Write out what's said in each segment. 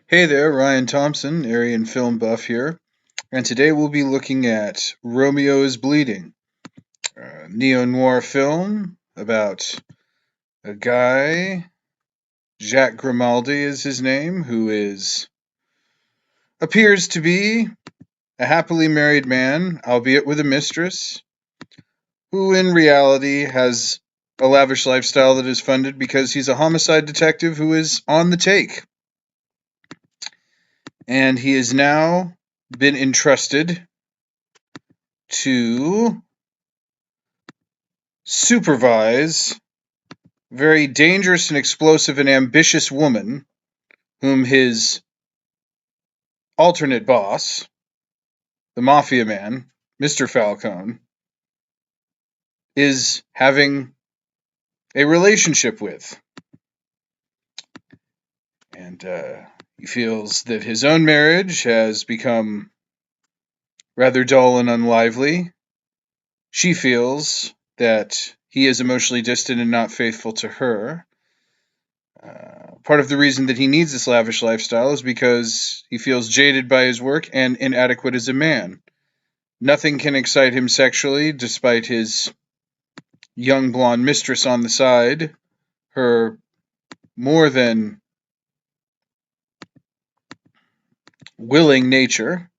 Hey there, Ryan Thompson, Aryan film buff here, and today we'll be looking at Romeo is Bleeding, a neo-noir film about a guy, Jacques Grimaldi is his name, who appears to be a happily married man, albeit with a mistress, who in reality has a lavish lifestyle that is funded because he's a homicide detective who is on the take. And he has now been entrusted to supervise a very dangerous and explosive and ambitious woman whom his alternate boss, the mafia man, Mr. Falcone, is having a relationship with. And he feels that his own marriage has become rather dull and unlively. She feels that he is emotionally distant and not faithful to her. Part of the reason that he needs this lavish lifestyle is because he feels jaded by his work and inadequate as a man. Nothing can excite him sexually, despite his young blonde mistress on the side, her more than willing nature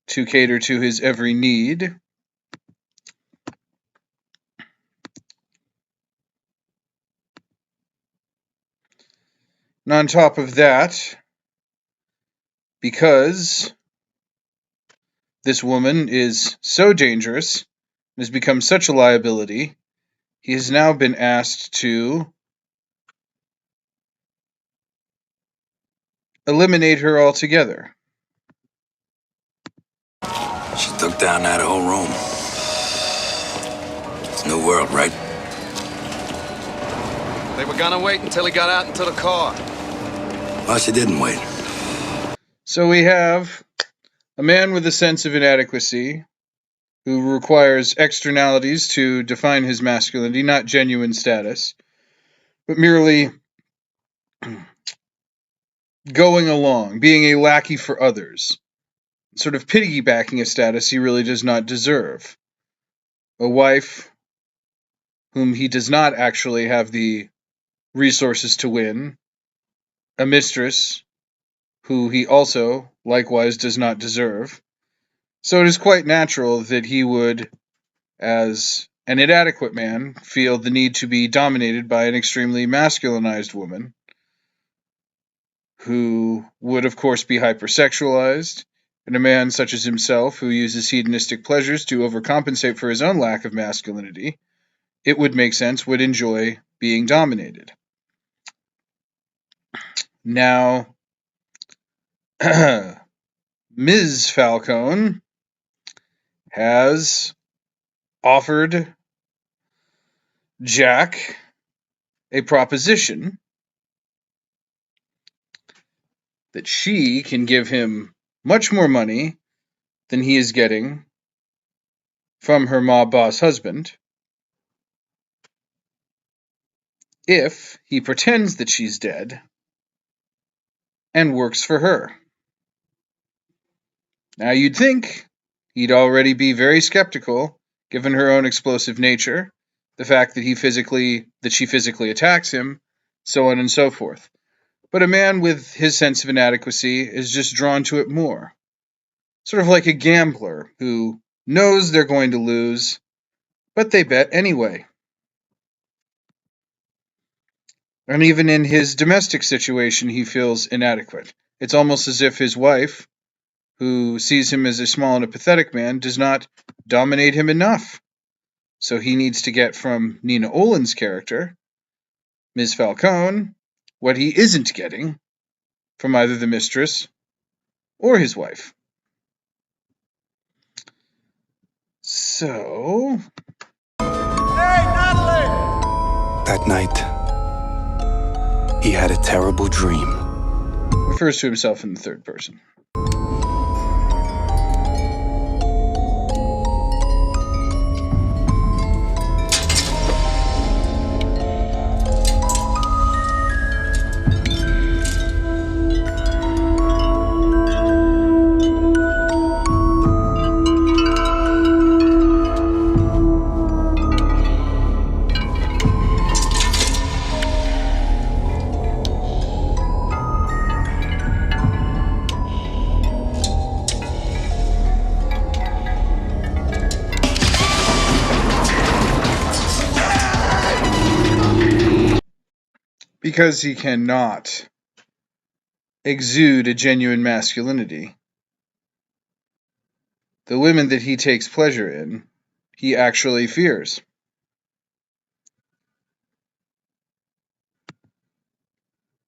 to cater to his every need. And on top of that, because this woman is so dangerous and has become such a liability, he has now been asked to eliminate her altogether. She took down that whole room. It's a new world, right? They were gonna wait until he got out into the car. Well, she didn't wait. So we have a man with a sense of inadequacy who requires externalities to define his masculinity, not genuine status, but merely going along, being a lackey for others, sort of piggybacking a status he really does not deserve. A wife whom he does not actually have the resources to win, a mistress who he also likewise does not deserve. So it is quite natural that he would, as an inadequate man, feel the need to be dominated by an extremely masculinized woman, who would of course be hypersexualized, and a man such as himself who uses hedonistic pleasures to overcompensate for his own lack of masculinity, it would make sense, would enjoy being dominated. Now, Ms. Falcone has offered Jack a proposition that she can give him much more money than he is getting from her mob boss husband if he pretends that she's dead and works for her. Now you'd think he'd already be very skeptical, given her own explosive nature, the fact that she physically attacks him, so on and so forth. But a man with his sense of inadequacy is just drawn to it more. Sort of like a gambler who knows they're going to lose, but they bet anyway. And even in his domestic situation, he feels inadequate. It's almost as if his wife, who sees him as a small and a pathetic man, does not dominate him enough. So he needs to get from Nina Olin's character, Ms. Falcone, what he isn't getting from either the mistress or his wife. So... Hey, Natalie! That night, he had a terrible dream. refers to himself in the third person. because he cannot exude a genuine masculinity. The women that he takes pleasure in, he actually fears.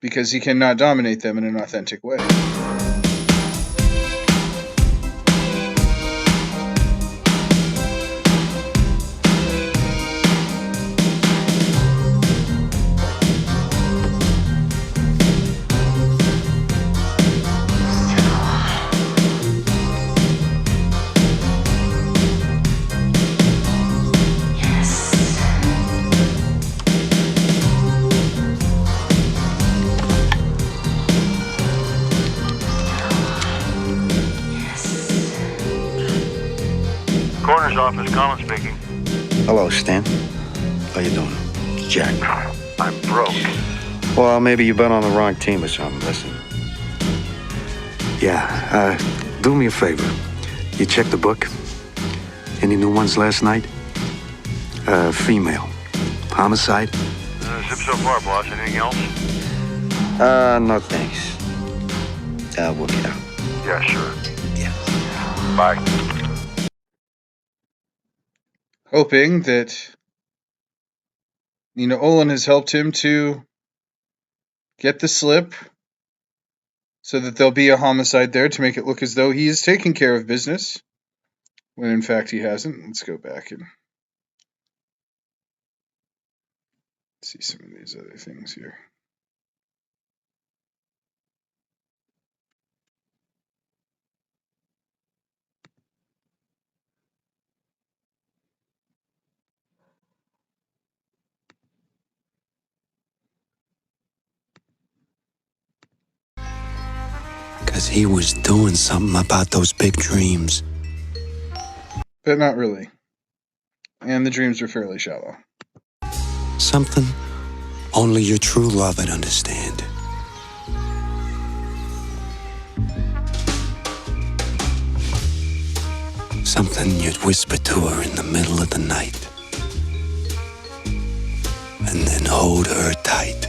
Because he cannot dominate them in an authentic way. Coroner's office, Colin speaking. Hello, Stan. How you doing? It's Jack. I'm broke. Well, maybe you've been on the wrong team or something. Listen. Yeah, do me a favor. You check the book? Any new ones last night? Female. Homicide? Zip so far, boss. Anything else? No thanks. I'll work it out. Yeah, sure. Yeah. Bye. Hoping that, Olin has helped him to get the slip so that there'll be a homicide there to make it look as though he is taking care of business, when in fact he hasn't. Let's go back and see some of these other things here. Because he was doing something about those big dreams. But not really. And the dreams were fairly shallow. Something only your true love would understand. Something you'd whisper to her in the middle of the night. And then hold her tight.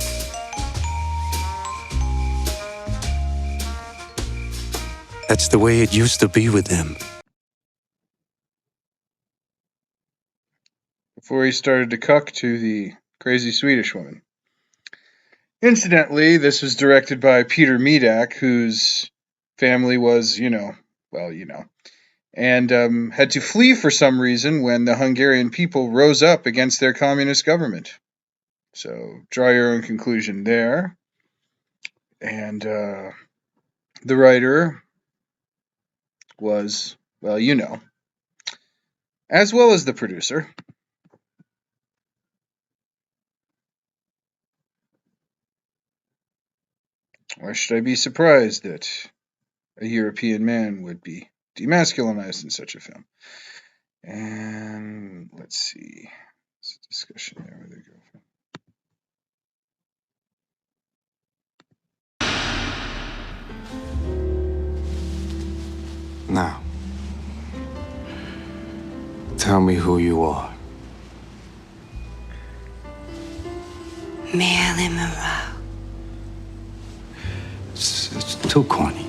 That's the way it used to be with them. Before he started to cuck to the crazy Swedish woman. Incidentally, this was directed by Peter Medak, whose family was, and had to flee for some reason when the Hungarian people rose up against their communist government. So draw your own conclusion there. And the writer was, as well as the producer. Why should I be surprised that a European man would be demasculinized in such a film? And let's see. There's a discussion there with their girlfriend. Now, tell me who you are. Marilyn Monroe. It's too corny.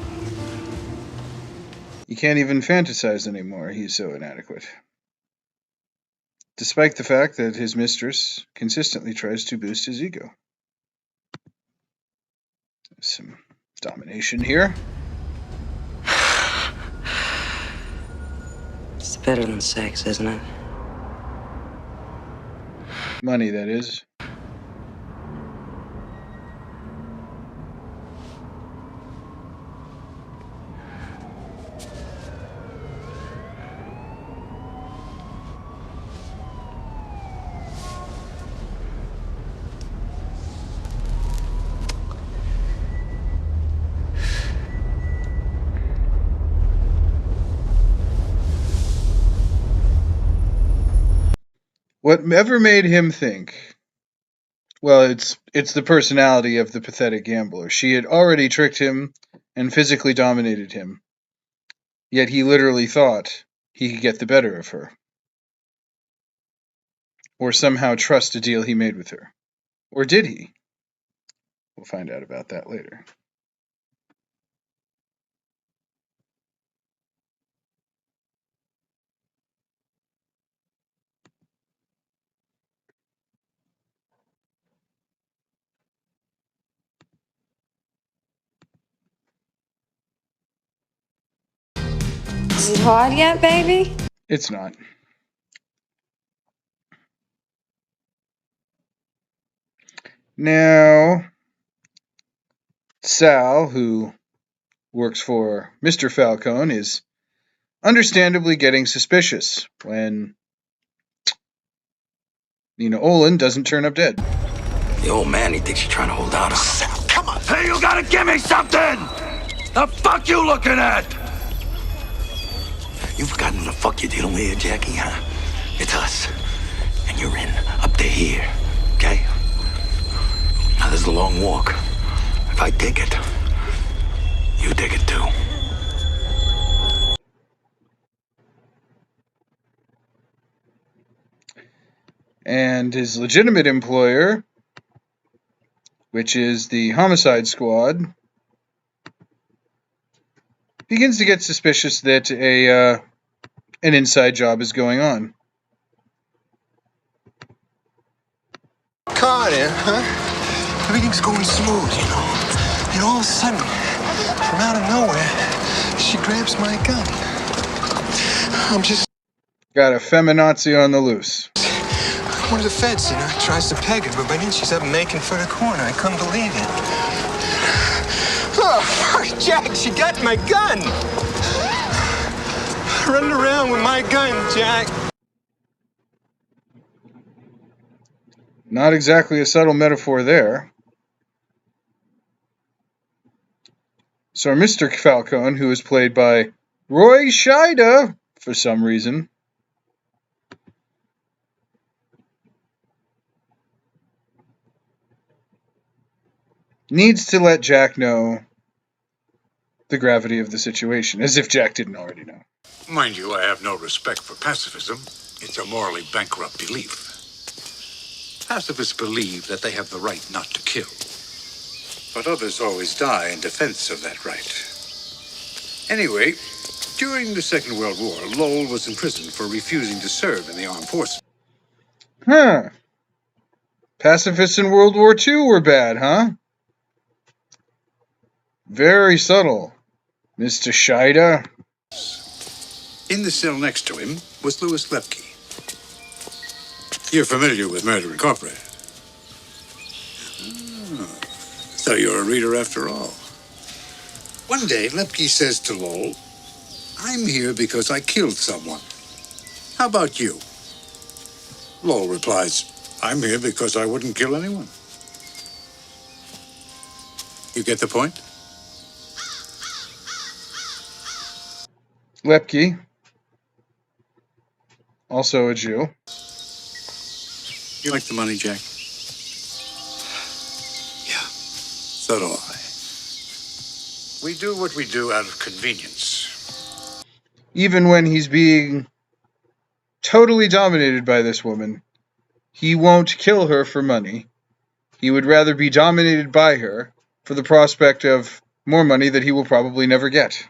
He can't even fantasize anymore. He's so inadequate. Despite the fact that his mistress consistently tries to boost his ego. Some domination here. It's better than sex, isn't it? Money, that is. Whatever made him think? Well, it's the personality of the pathetic gambler. She had already tricked him and physically dominated him. Yet he literally thought he could get the better of her. Or somehow trust a deal he made with her. Or did he? We'll find out about that later. Is it hard yet, baby? It's not. Now, Sal, who works for Mr. Falcone, is understandably getting suspicious when Nina Olin doesn't turn up dead. The old man, he thinks you're trying to hold out on him. Come on! Hey, you gotta give me something! The fuck you looking at? You've forgotten who the fuck you're dealing with here, Jackie, huh? It's us. And you're in up to here, okay? Now, this is a long walk. If I take it, you take it too. And his legitimate employer, which is the homicide squad, begins to get suspicious that an inside job is going on. Caught in, huh? Everything's going smooth, you know. And all of a sudden, from out of nowhere, she grabs my gun. I'm just... Got a feminazi on the loose. One of the feds, you know, tries to peg her, but by then she's up making for the corner. I couldn't believe it. Oh, fuck, Jack, she got my gun! Running around with my gun, Jack. Not exactly a subtle metaphor there. So Mr. Falcone, who is played by Roy Scheider for some reason, needs to let Jack know the gravity of the situation, as if Jack didn't already know. Mind you, I have no respect for pacifism. It's a morally bankrupt belief. Pacifists believe that they have the right not to kill. But others always die in defense of that right. Anyway, during the Second World War, Lowell was imprisoned for refusing to serve in the armed forces. Huh. Pacifists in World War II were bad, huh? Very subtle, Mr. Scheider. In the cell next to him was Louis Lepke. You're familiar with Murder Incorporated. So you're a reader after all. One day, Lepke says to Lowell, "I'm here because I killed someone. How about you?" Lowell replies, "I'm here because I wouldn't kill anyone." You get the point? Lepke, also a Jew. You like the money, Jack? Yeah. So do I. We do what we do out of convenience. Even when he's being totally dominated by this woman, he won't kill her for money. He would rather be dominated by her for the prospect of more money that he will probably never get.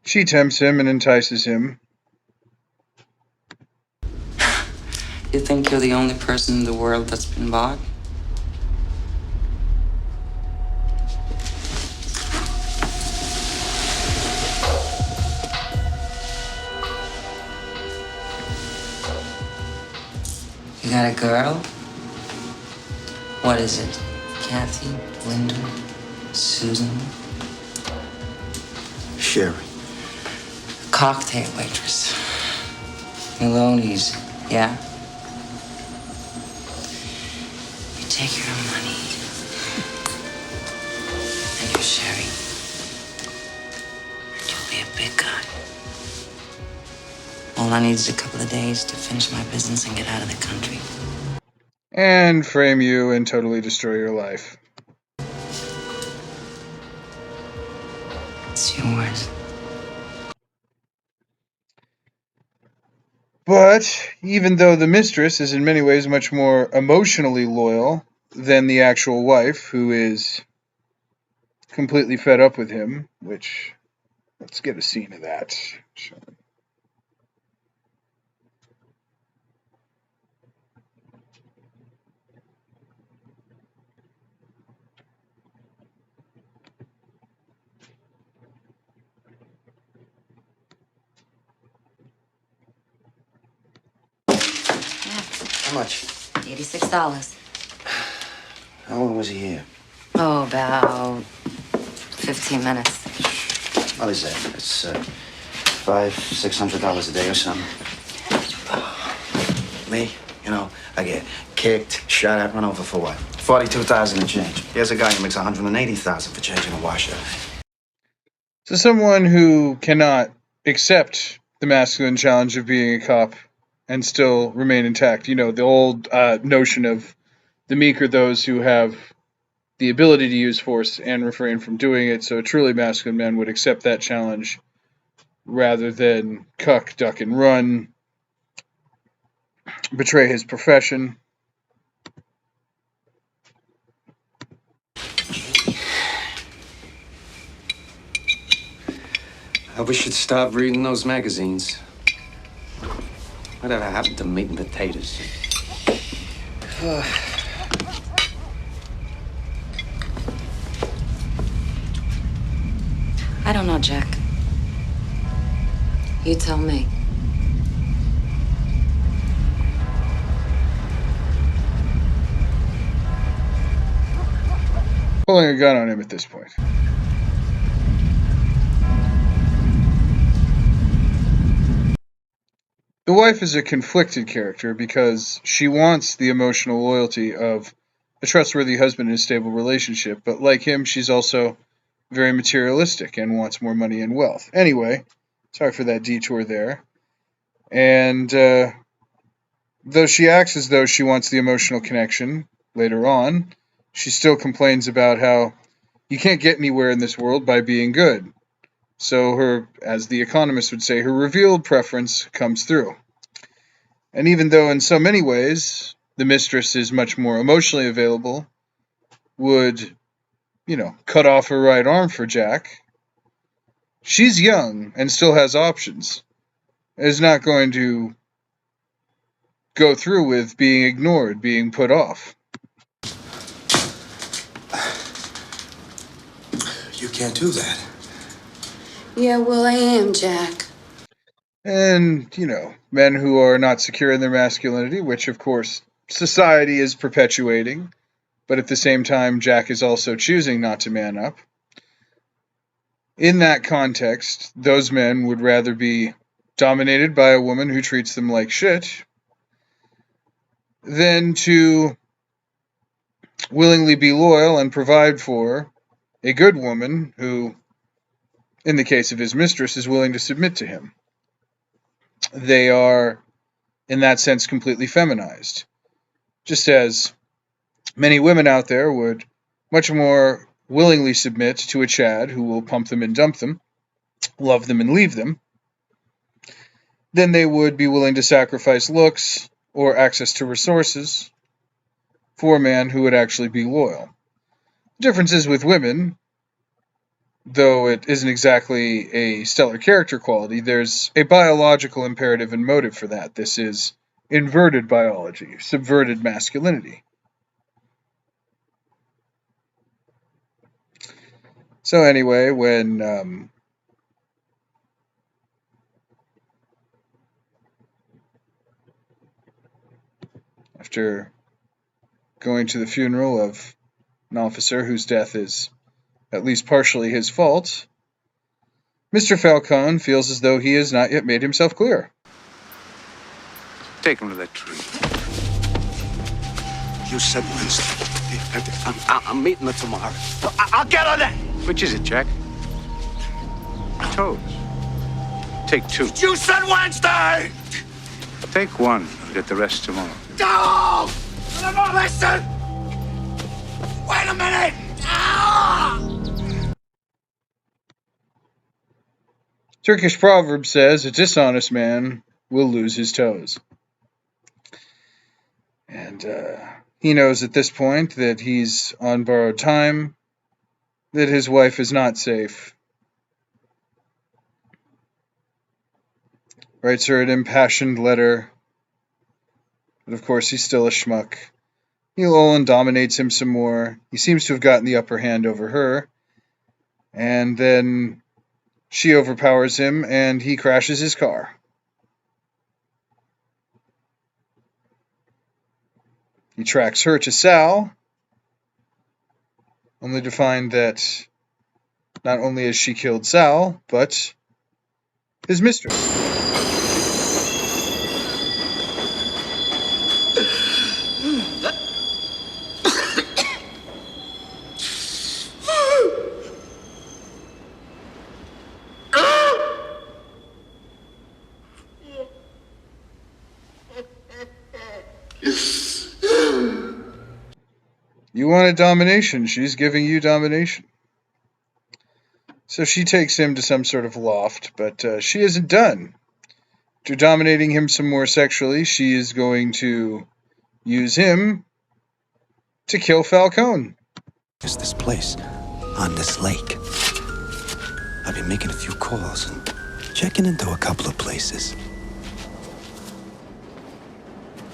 She tempts him and entices him. You think you're the only person in the world that's been bought? You got a girl? What is it? Kathy? Linda? Susan? Sherry. Cocktail waitress. Maloney's, yeah? You take your money and your sherry, and you'll be a big guy. All I need is a couple of days to finish my business and get out of the country. And frame you and totally destroy your life. It's yours. But even though the mistress is in many ways much more emotionally loyal than the actual wife, who is completely fed up with him, which, let's get a scene of that. How much? $86. How long was he here? Oh, about 15 minutes. What is that? It's $600 a day or something. Me, I get kicked, shot at, run over for what? 42,000 and change. Here's a guy who makes 180,000 for changing a washer. So someone who cannot accept the masculine challenge of being a cop and still remain intact. The old notion of the meek are those who have the ability to use force and refrain from doing it. So a truly masculine man would accept that challenge rather than cuck, duck, and run, betray his profession. I wish you'd stop reading those magazines. Whatever happened to meat and potatoes? I don't know, Jack. You tell me. Pulling a gun on him at this point. The wife is a conflicted character because she wants the emotional loyalty of a trustworthy husband in a stable relationship, but like him, she's also very materialistic and wants more money and wealth. Anyway, sorry for that detour there. And though she acts as though she wants the emotional connection later on, she still complains about how you can't get anywhere in this world by being good. So her, as the economist would say, her revealed preference comes through. And even though in so many ways the mistress is much more emotionally available, would, cut off her right arm for Jack, she's young and still has options. Is not going to go through with being ignored, being put off. You can't do that. Yeah, well, I am, Jack. And, men who are not secure in their masculinity, which of course society is perpetuating, but at the same time, Jack is also choosing not to man up. In that context, those men would rather be dominated by a woman who treats them like shit than to willingly be loyal and provide for a good woman who, in the case of his mistress, is willing to submit to him. They are, in that sense, completely feminized. Just as many women out there would much more willingly submit to a Chad who will pump them and dump them, love them and leave them, than they would be willing to sacrifice looks or access to resources for a man who would actually be loyal. The difference is with women, though it isn't exactly a stellar character quality, there's a biological imperative and motive for that. This is inverted biology, subverted masculinity. So anyway, when after going to the funeral of an officer whose death is at least partially his fault, Mr. Falcone feels as though he has not yet made himself clear. Take him to that tree. You said Wednesday. I'm meeting her tomorrow. I'll get on that. Which is it, Jack? Toes. Take two. You said Wednesday. Take one and get the rest tomorrow. No! Listen! Wait a minute! Turkish proverb says a dishonest man will lose his toes. And he knows at this point that he's on borrowed time, that his wife is not safe. Writes her an impassioned letter, but of course he's still a schmuck. Neil Olin dominates him some more. He seems to have gotten the upper hand over her. And then she overpowers him and he crashes his car. He tracks her to Sal, only to find that not only has she killed Sal, but his mistress. You wanted domination, she's giving you domination. So she takes him to some sort of loft, but she isn't done. After dominating him some more sexually, she is going to use him to kill Falcone. There's this place on this lake. I've been making a few calls and checking into a couple of places.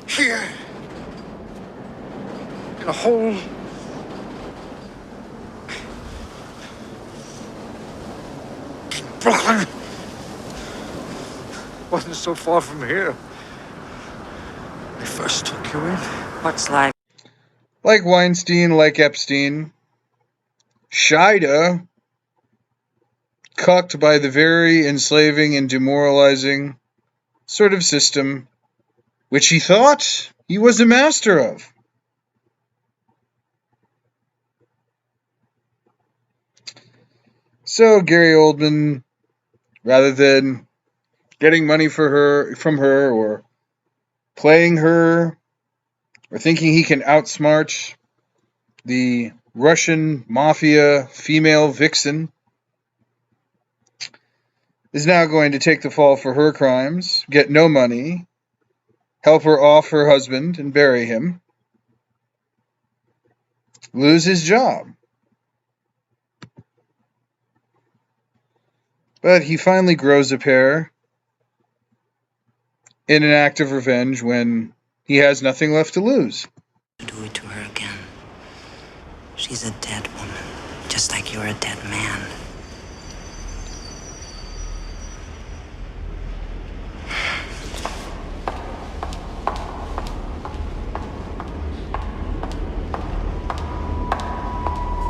Here. In a hole. Brooklyn. Wasn't so far from here. I first took you in. What's life? Like Weinstein, like Epstein, Shida, cucked by the very enslaving and demoralizing sort of system which he thought he was a master of. So Gary Oldman, rather than getting money from her or playing her or thinking he can outsmart the Russian mafia female vixen, is now going to take the fall for her crimes, get no money, help her off her husband and bury him, lose his job. But he finally grows a pair in an act of revenge when he has nothing left to lose. Do it to her again. She's a dead woman, just like you're a dead man.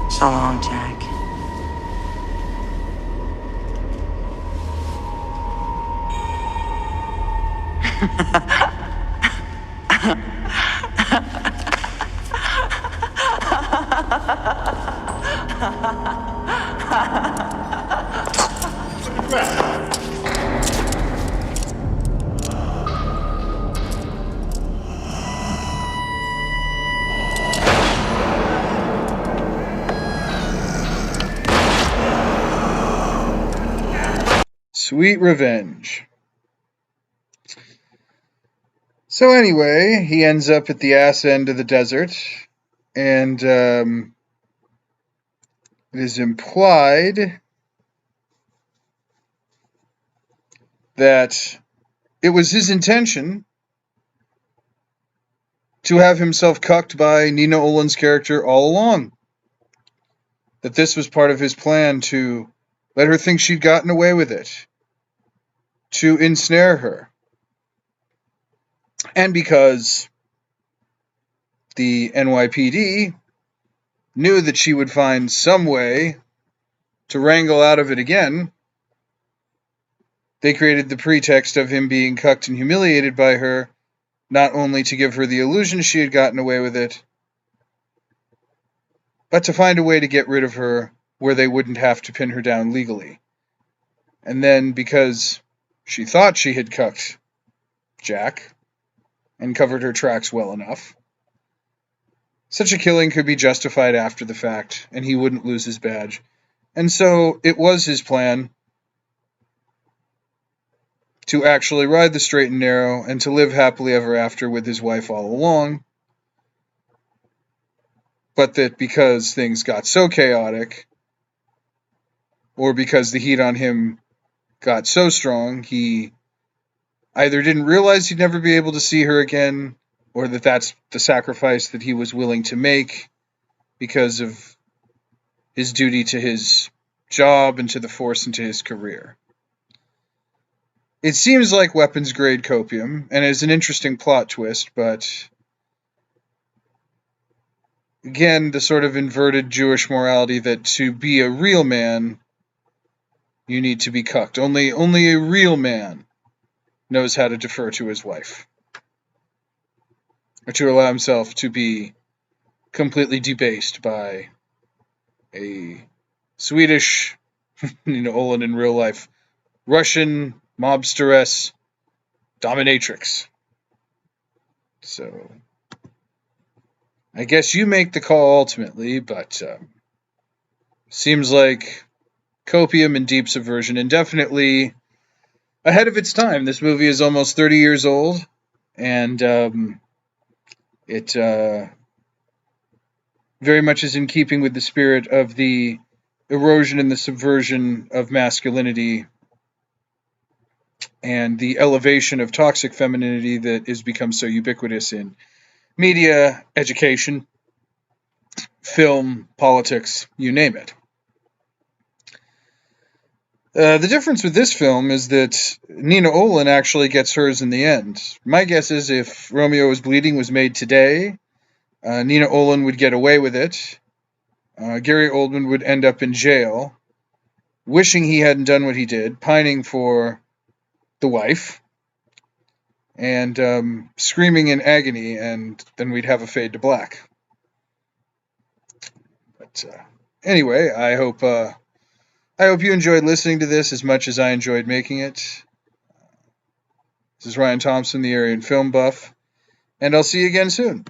So long, Jack. Sweet revenge. So anyway, he ends up at the ass end of the desert, and it is implied that it was his intention to have himself cucked by Nina Olin's character all along. That this was part of his plan to let her think she'd gotten away with it, to ensnare her. And because the NYPD knew that she would find some way to wrangle out of it again, they created the pretext of him being cucked and humiliated by her, not only to give her the illusion she had gotten away with it, but to find a way to get rid of her where they wouldn't have to pin her down legally. And then, because she thought she had cucked Jack and covered her tracks well enough, such a killing could be justified after the fact, and he wouldn't lose his badge. And so it was his plan to actually ride the straight and narrow and to live happily ever after with his wife all along. But that because things got so chaotic, or because the heat on him got so strong, he either didn't realize he'd never be able to see her again, or that that's the sacrifice that he was willing to make because of his duty to his job and to the force and to his career. It seems like weapons-grade copium, and is an interesting plot twist, but again, the sort of inverted Jewish morality that to be a real man, you need to be cucked. Only a real man knows how to defer to his wife, or to allow himself to be completely debased by a Swedish, Olin in real life, Russian mobsteress dominatrix. So, I guess you make the call ultimately, but seems like copium and deep subversion, and definitely ahead of its time. This movie is almost 30 years old, and it very much is in keeping with the spirit of the erosion and the subversion of masculinity and the elevation of toxic femininity that has become so ubiquitous in media, education, film, politics, you name it. The difference with this film is that Nina Olin actually gets hers in the end. My guess is if Romeo Was Bleeding was made today, Nina Olin would get away with it. Gary Oldman would end up in jail, wishing he hadn't done what he did, pining for the wife, and screaming in agony, and then we'd have a fade to black. But anyway, I hope you enjoyed listening to this as much as I enjoyed making it. This is Ryan Thompson, the Aryan Film Buff, and I'll see you again soon.